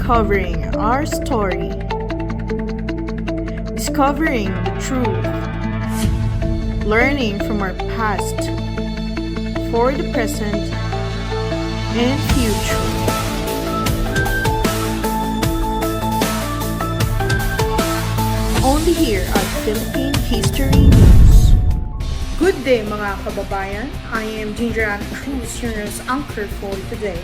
uncovering our story, discovering the truth, learning from our past for the present and future. Only here at Philippine History News. Good day mga kababayan. I am Ginger Ann Cruz, your news anchor for today,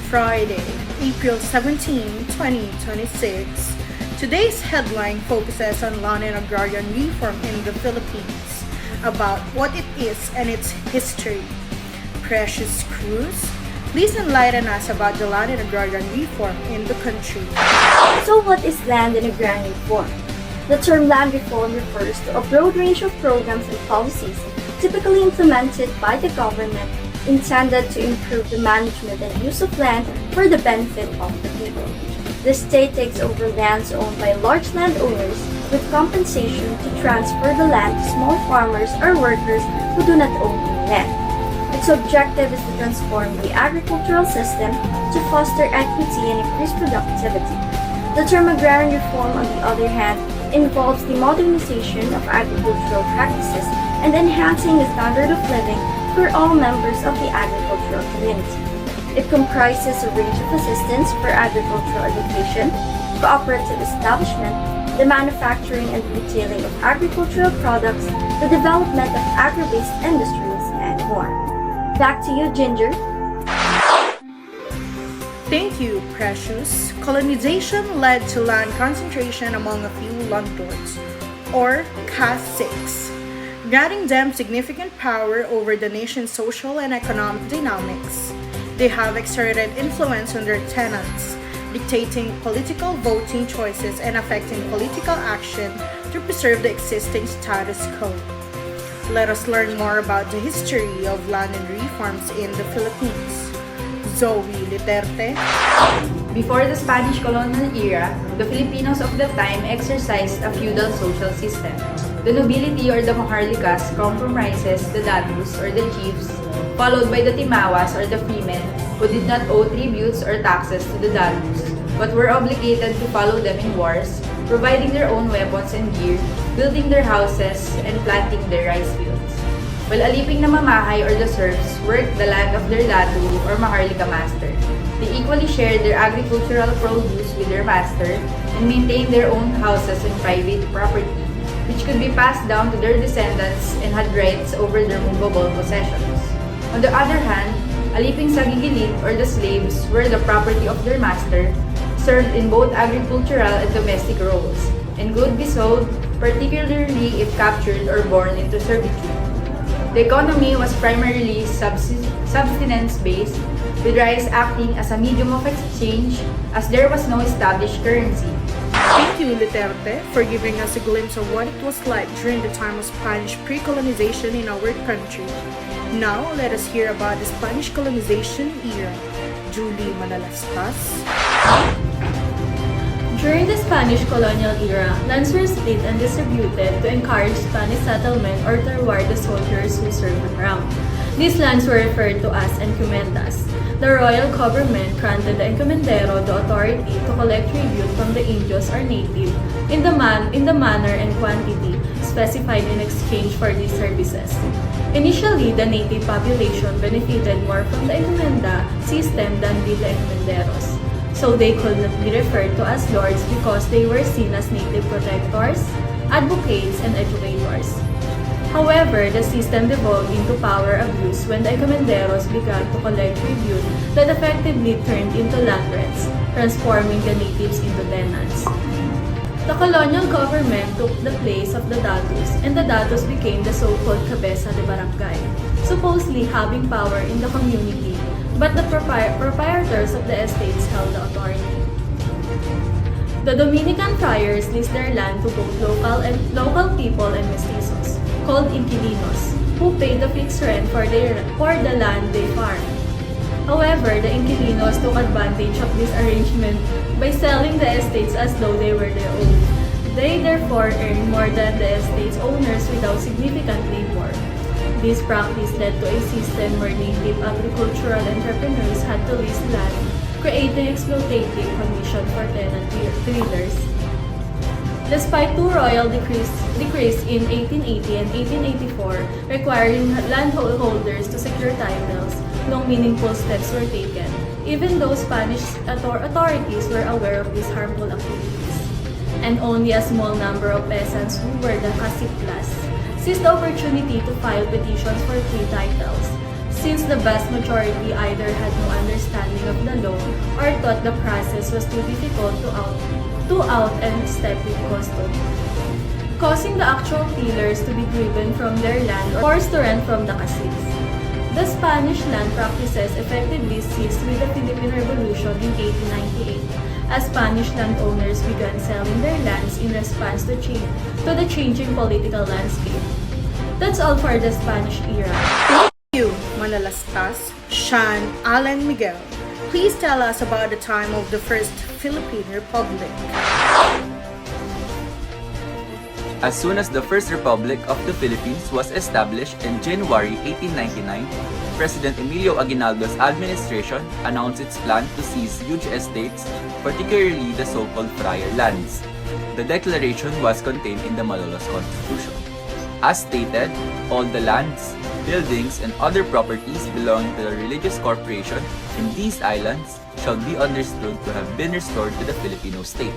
Friday, April 17, 2026. Today's headline focuses on land and agrarian reform in the Philippines, about what it is and its history. Precious Cruz, please enlighten us about the land and agrarian reform in the country. So what is land and agrarian reform? The term land reform refers to a broad range of programs and policies typically implemented by the government intended to improve the management and use of land for the benefit of the people. The state takes over lands owned by large landowners with compensation to transfer the land to small farmers or workers who do not own any land. Its objective is to transform the agricultural system to foster equity and increase productivity. The term agrarian reform, on the other hand, involves the modernization of agricultural practices and enhancing the standard of living for all members of the agricultural community. It comprises a range of assistance for agricultural education, cooperative establishment, the manufacturing and retailing of agricultural products, the development of agri-based industries, and more. Back to you, Ginger. Thank you, Precious. Colonization led to land concentration among a few landlords, or Caste 6, granting them significant power over the nation's social and economic dynamics. They have exerted influence on their tenants, dictating political voting choices and affecting political action to preserve the existing status quo. Let us learn more about the history of land and reforms in the Philippines. Zoe Literte. Before the Spanish colonial era, the Filipinos of the time exercised a feudal social system. The nobility or the maharlikas comprises the datus or the chiefs, followed by the timawas or the freemen who did not owe tributes or taxes to the datus, but were obligated to follow them in wars, providing their own weapons and gear, building their houses, and planting their rice fields. While aliping na mamahay or the serfs worked the land of their datu or maharlika master. They equally shared their agricultural produce with their master and maintained their own houses and private property, which could be passed down to their descendants and had rights over their movable possessions. On the other hand, aliping sagigilit or the slaves were the property of their master, served in both agricultural and domestic roles, and could be sold, particularly if captured or born into servitude. The economy was primarily subsistence-based, with rice acting as a medium of exchange as there was no established currency. Thank you, Literte, for giving us a glimpse of what it was like during the time of Spanish pre-colonization in our country. Now, let us hear about the Spanish colonization era. Julie Manalastas. During the Spanish colonial era, lands were split and distributed to encourage Spanish settlement or to reward the soldiers who served around. These lands were referred to as encomiendas. The royal government granted the encomendero the authority to collect tribute from the Indios or native in the manner and quantity specified in exchange for these services. Initially, the native population benefited more from the encomenda system than did the encomenderos. So they could not be referred to as lords because they were seen as native protectors, advocates, and educators. However, the system devolved into power abuse when the encomenderos began to collect tribute that effectively turned into land rents, transforming the natives into tenants. The colonial government took the place of the datus, and the datus became the so-called cabeza de barangay, supposedly having power in the community, but the proprietors of the estates held the authority. The Dominican friars leased their land to both local people and mestizos, called inquilinos, who paid the fixed rent for the land they farmed. However, the inquilinos took advantage of this arrangement by selling the estates as though they were their own. They therefore earned more than the estate's owners without significant labor. This practice led to a system where native agricultural entrepreneurs had to lease land creating exploitative conditions for tenant dealers. Despite two royal decrees in 1880 and 1884 requiring landholders to secure titles, no meaningful steps were taken, even though Spanish authorities were aware of these harmful activities. And only a small number of peasants who were the cacique class seized the opportunity to file petitions for free titles, since the vast majority either had no understanding of the law or thought the process was too difficult to out and step with custody, causing the actual tillers to be driven from their land or forced to rent from the caciques. The Spanish land practices effectively ceased with the Philippine Revolution in 1898, as Spanish landowners began selling their lands in response to the changing political landscape. That's all for the Spanish era. Thank you, Manalastas, Sean, Alan, Miguel. Please tell us about the time of the First Philippine Republic. As soon as the First Republic of the Philippines was established in January 1899, President Emilio Aguinaldo's administration announced its plan to seize huge estates, particularly the so-called friar lands. The declaration was contained in the Malolos Constitution. As stated, all the lands, buildings, and other properties belonging to the religious corporation in these islands shall be understood to have been restored to the Filipino state.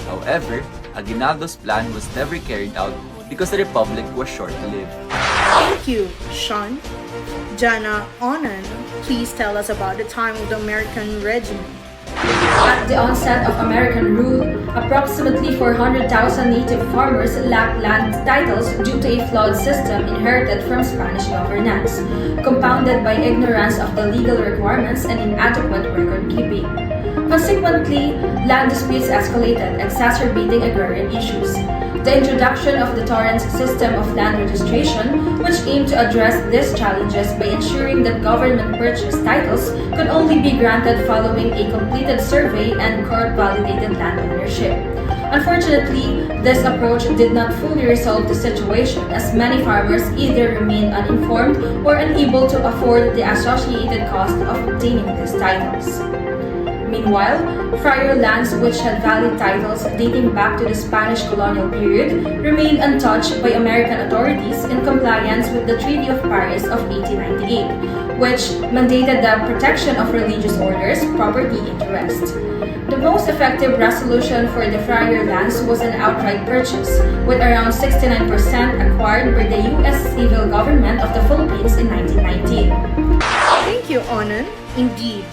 However, Aguinaldo's plan was never carried out because the republic was short-lived. Thank you, Sean. Jana Onan, please tell us about the time of the American regime. At the onset of American rule, approximately 400,000 native farmers lacked land titles due to a flawed system inherited from Spanish governance, compounded by ignorance of the legal requirements and inadequate record keeping. Consequently, land disputes escalated, exacerbating agrarian issues. The introduction of the Torrens system of land registration, which aimed to address these challenges by ensuring that government purchased titles could only be granted following a completed survey and court-validated land ownership. Unfortunately, this approach did not fully resolve the situation, as many farmers either remained uninformed or unable to afford the associated cost of obtaining these titles. Meanwhile, friar lands which had valid titles dating back to the Spanish colonial period remained untouched by American authorities in compliance with the Treaty of Paris of 1898, which mandated the protection of religious orders' property interest. The most effective resolution for the friar lands was an outright purchase, with around 69% acquired by the U.S. civil government of the Philippines in 1919. Thank you, Onan. Indeed,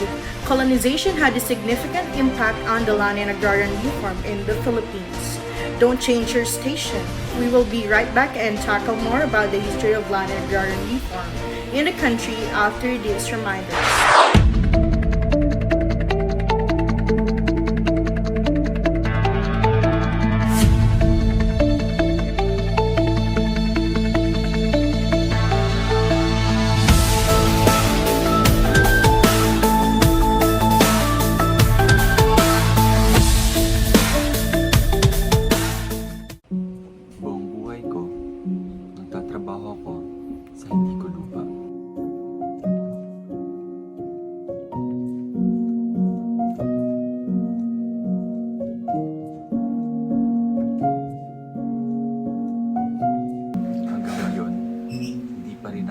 colonization had a significant impact on the land and agrarian reform in the Philippines. Don't change your station. We will be right back and tackle more about the history of land and agrarian reform in the country after these reminders.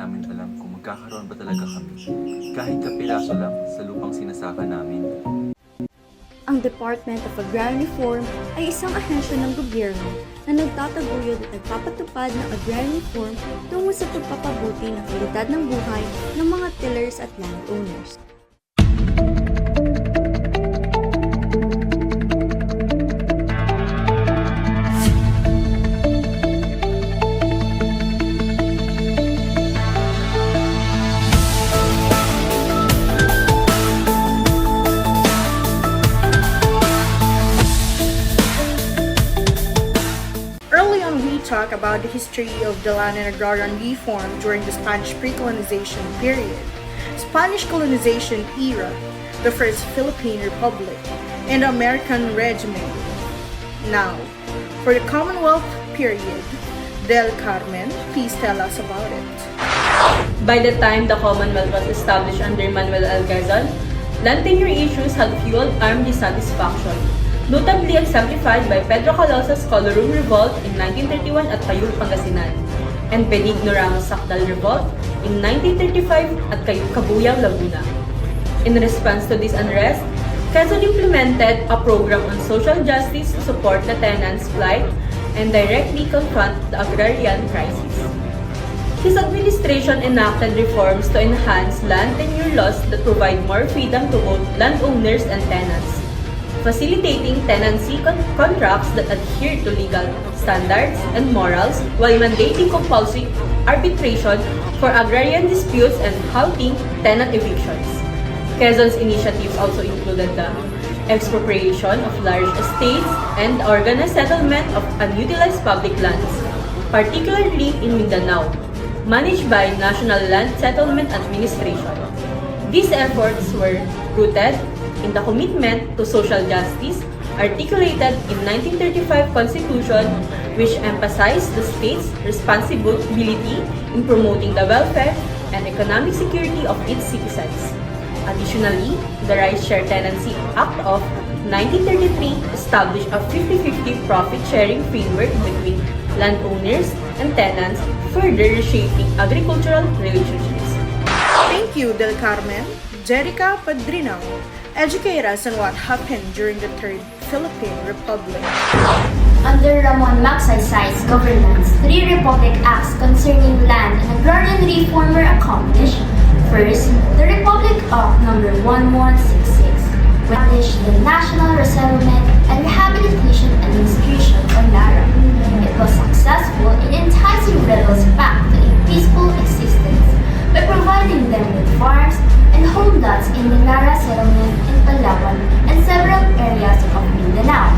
namin alam kung magkakaroon ba talaga kami kahit kapiraso lang sa lupang sinasaka namin. Ang Department of Agrarian Reform ay isang ahensya ng gobyerno na nagtataguyod at nagpapatupad ng agrarian reform tungo sa pagpapabuti ng kalidad ng buhay ng mga tillers at landowners. Talk about the history of the land and agrarian reform during the Spanish pre-colonization period, Spanish colonization era, the First Philippine Republic, and the American regime. Now, for the Commonwealth period, Del Carmen, please tell us about it. By the time the Commonwealth was established under Manuel Alcazar, land tenure issues had fueled armed dissatisfaction, notably exemplified by Pedro Calosa's Color Room Revolt in 1931 at Tayug, Pangasinan, and Benigno Ramos' Sacdal Revolt in 1935 at Cabuyao, Laguna. In response to this unrest, Quezon implemented a program on social justice to support the tenants' plight and directly confront the agrarian crisis. His administration enacted reforms to enhance land tenure laws that provide more freedom to both landowners and tenants, facilitating tenancy contracts that adhere to legal standards and morals while mandating compulsory arbitration for agrarian disputes and halting tenant evictions. Quezon's initiatives also included the expropriation of large estates and organized settlement of unutilized public lands, particularly in Mindanao, managed by National Land Settlement Administration. These efforts were rooted in the commitment to social justice articulated in 1935 Constitution, which emphasized the state's responsibility in promoting the welfare and economic security of its citizens. Additionally, the Rice Share Tenancy Act of 1933 established a 50-50 profit-sharing framework between landowners and tenants, further reshaping agricultural relationships. Thank you, Del Carmen. Jerica Padrinao, educate us on what happened during the Third Philippine Republic. Under Ramon Magsaysay's governance, 3 Republic Acts concerning land and agrarian reform were accomplished. First, the Republic Act No. 1166 established the National Resettlement and Rehabilitation Administration, or NARA. It was successful in enticing rebels back to a peaceful existence by providing them with farms and homelands in the NARA settlement in Palawan and several areas of Mindanao.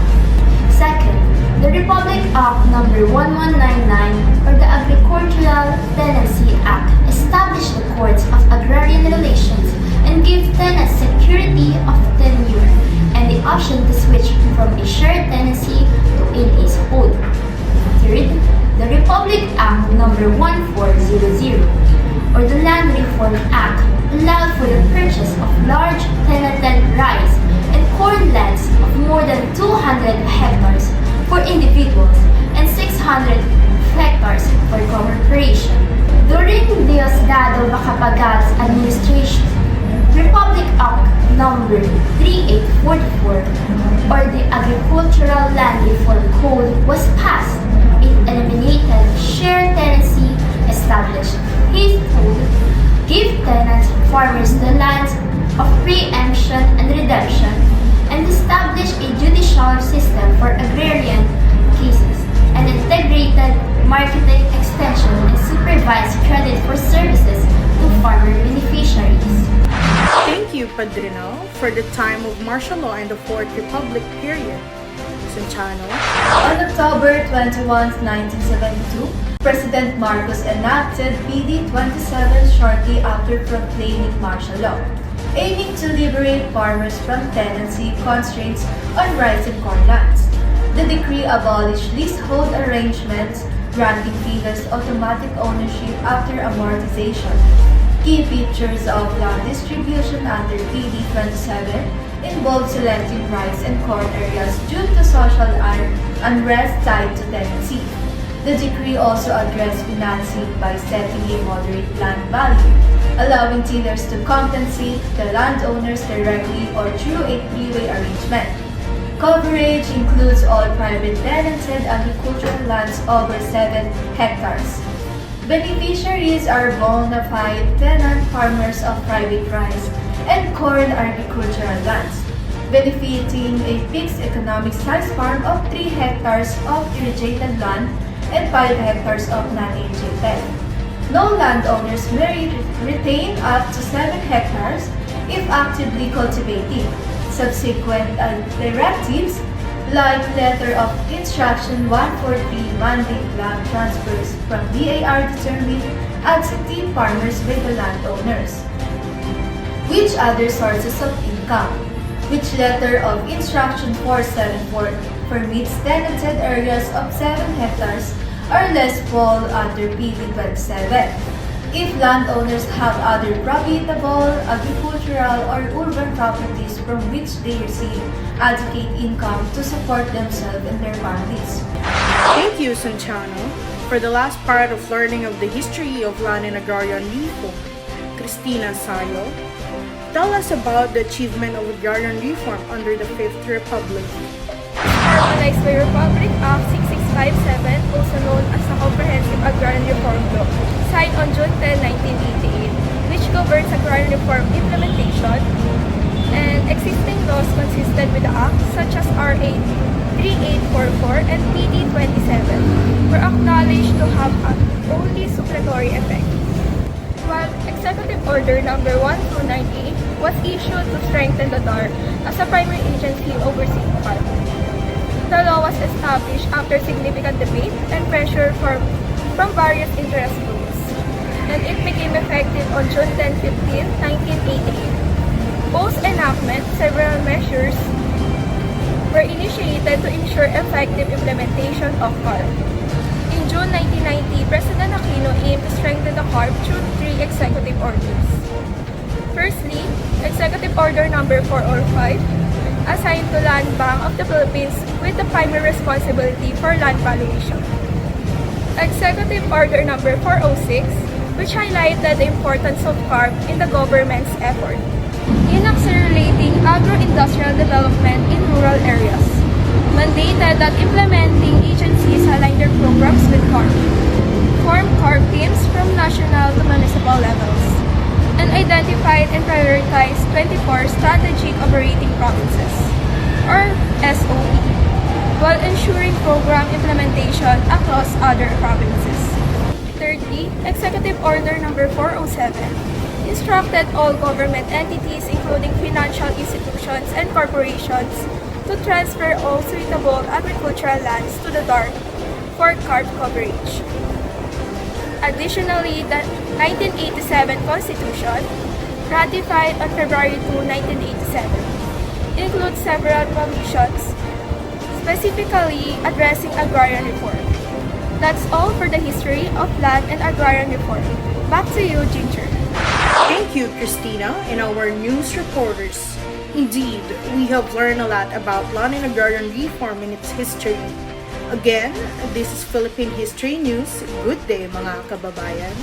Second, the Republic Act No. 1199, or the Agricultural Tenancy Act, established the courts of agrarian relations and gave tenants security of tenure and the option to switch from a shared tenancy to a leasehold. Third, the Republic Act No. 1400, or the Land Reform Act, allowed for the purchase of large tenanted rice and corn lands of more than 200 hectares for individuals and 600 hectares for corporation. During Diosdado Macapagal's administration, Republic Act No. 3844, or the Agricultural Land Reform Code, was passed. It eliminated shared tenancy, established leasehold, gave tenants farmers the lands of preemption and redemption, and established a judicial system for agrarian cases, and integrated marketing extension and supervised credit for services to farmer beneficiaries. Thank you, Padrinao, for the time of martial law in the Fourth Republic period. Centano. On October 21, 1972, President Marcos enacted PD 27 shortly after proclaiming martial law, aiming to liberate farmers from tenancy constraints on rice and corn lands. The decree abolished leasehold arrangements, granting dealers automatic ownership after amortization. Key features of land distribution under PD 27 involved selecting rice and corn areas due to social unrest tied to tenancy. The decree also addressed financing by setting a moderate land value, allowing dealers to compensate the landowners directly or through a three-way arrangement. Coverage includes all private tenanted agricultural lands over 7 hectares. Beneficiaries are bona fide tenant farmers of private rice and corn agricultural lands, benefiting a fixed economic size farm of 3 hectares of irrigated land and 5 hectares of non-irrigated. No landowners may retain up to 7 hectares if actively cultivating. Subsequent directives, like Letter of Instruction 143 mandate land transfers from DAR determined absentee farmers by the landowners. Which other sources of income? Which Letter of Instruction 474 permits tenanted areas of 7 hectares or less fall under PD 27. If landowners have other profitable, agricultural, or urban properties from which they receive adequate income to support themselves and their families. Thank you, Santiano. For the last part of learning of the history of land and agrarian reform, Cristina Sayo, tell us about the achievement of agrarian reform under the Fifth Republic. Formalized by Republic Act 6657, also known as the Comprehensive Agrarian Reform Law, signed on June 10, 1988, which governs agrarian reform implementation, and existing laws consistent with the Act, such as RA 3844 and PD 27, were acknowledged to have only supletory effect, while Executive Order Number 1298 was issued to strengthen the DAR as a primary agency overseeing farm. The law was established after significant debate and pressure from various interest groups, and it became effective on June 10, 15, 1988. Post-enactment, several measures were initiated to ensure effective implementation of CARP. In June 1990, President Aquino aimed to strengthen the CARP through 3 executive orders. Firstly, Executive Order Number 405, assigned to Land Bank of the Philippines with the primary responsibility for land valuation. Executive Order Number 406, which highlighted the importance of CARP in the government's effort in accelerating agro-industrial development in rural areas, mandated that implementing agencies align their programs with CARP, form CARP teams from national to municipal levels, and identified and prioritized 24 strategic operating provinces, or SOE, while ensuring program implementation across other provinces. Thirdly, Executive Order Number 407 instructed all government entities, including financial institutions and corporations, to transfer all suitable agricultural lands to the DARC for CARP coverage. Additionally, the 1987 Constitution, ratified on February 2, 1987, includes several provisions specifically addressing agrarian reform. That's all for the history of land and agrarian reform. Back to you, Ginger. Thank you, Christina, and our news reporters. Indeed, we have learned a lot about land and agrarian reform and its history. Again, this is Philippine History News. Good day, mga kababayan.